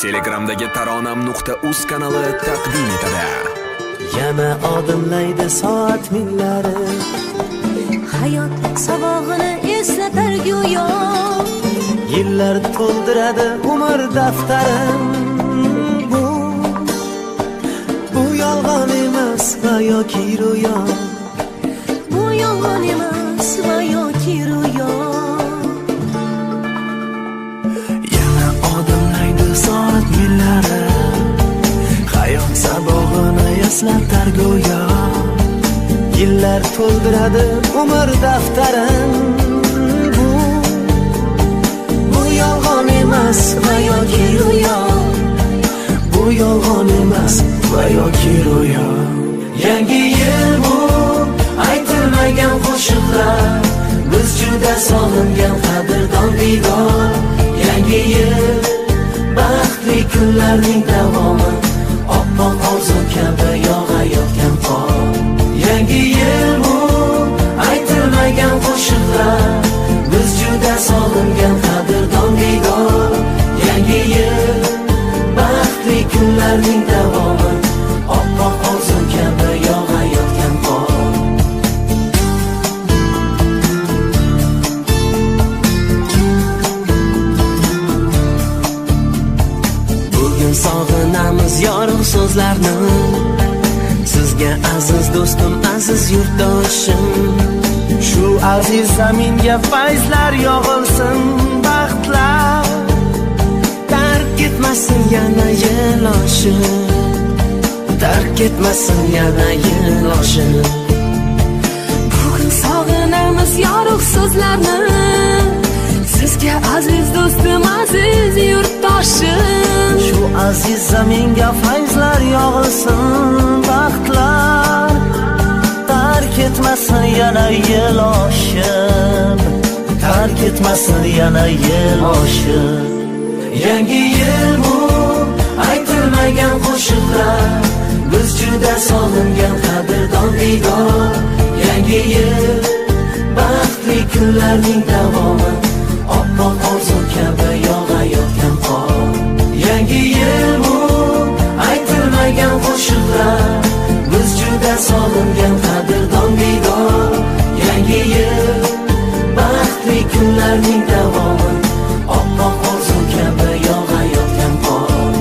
Telegramdagi taronam.uz kanali taqdim etadi. Yana odimlaydi soat minglari, hayot sabog'ini eslatar go'yo. Yillar to'ldiradi umr daftarim. Bu yolg'on emas va yoki ro'yo. Bu yolg'on emas va yoki ro'yo. Yana odimlaydi soat minglari, hayot sabog'ini eslatar go'yo. Yillar to'ldiradi umr daftarim. Bu yolg'on emas va yoki ro'yo. Bu yolg'on emas va yoki ro'yo. Yangi yil bu aytilmagan qo'shiqlar, biz juda sog'ingan qadrdon diydor. Yangi yil baxtli kunlarning davomi, oppoq orzu kabi yog'ayotgan qor. Yangi yil bu aytilmagan qo'shiqlar, biz juda sog'ingan qadrdon diydor. Yangi yil baxtli kunlarning davomi, oppoq orzu kabi yog'ayotgan qor. Bugun sog'inamiz yorug' so'zlarni, sizga aziz do'stim, aziz yurtdoshim. Shu aziz zaminga fayzlar yog'ilsin, baxtlar tark etmasin yana yil oshib, tark etmasin yana yil oshib. Bugun sog'inamiz yorug' so'zlarni, sizga aziz do'stim, aziz yurtdoshim. Shu aziz zaminga fayzlar yog'ilsin, baxtlar tark etmasin yana yil oshib, tark etmasin yana yil oshib. Yangi yil bu aytilmagan qo'shiqlar, biz juda sog'ingan qadrdon diydor. Yangi yil baxtli kunlarning davomi, oppoq orzu kabi yog'ayotgan qor. Yangi yil bu aytilmagan qo'shiqlar, biz juda sog'ingan qadrdon diydor. Yangi yil baxtli kunlarning davomi, oppoq orzu kabi yog'ayotgan qor.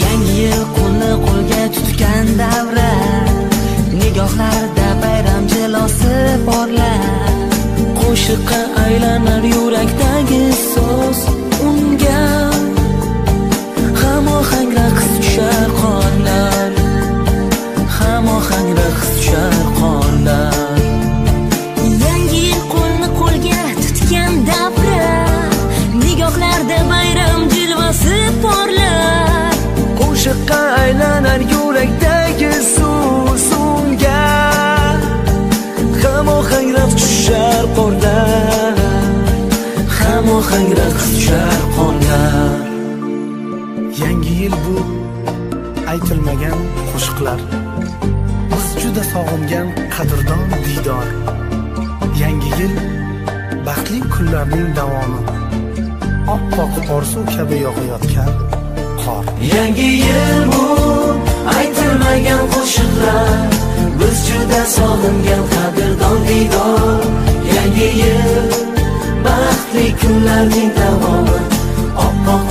Yangi yil qo'lni qo'lga tutgan davra, nigohlarda bayram jilosi porlar. Qo'shiqqa aylanar yurakdagi so'z, unga hamohang raqs tushar qonlar, hamohang raqs tushar qonlar. Yangi yil qo'lni qo'lga tutgan davra, nigohlarda bayram jilvasi porlar. Qo'shiqqa aylanar yurakdagi so'z, unga hamohang raqs tushar qonlar, hamohang raqs tushar qonlar. Yangi yil bu aytilmagan qo'shiqlar, biz juda sog'ingan qadrdon diydor. Yangi yil baxtli kunlarning davomi, oppoq orzu kabi yog'ayotgan qor. Yangi yil bu aytilmagan qo'shiqlar, biz juda sog'ingan qadrdon diydor. Yangi yil baxtli kunlarning davomi, oppoq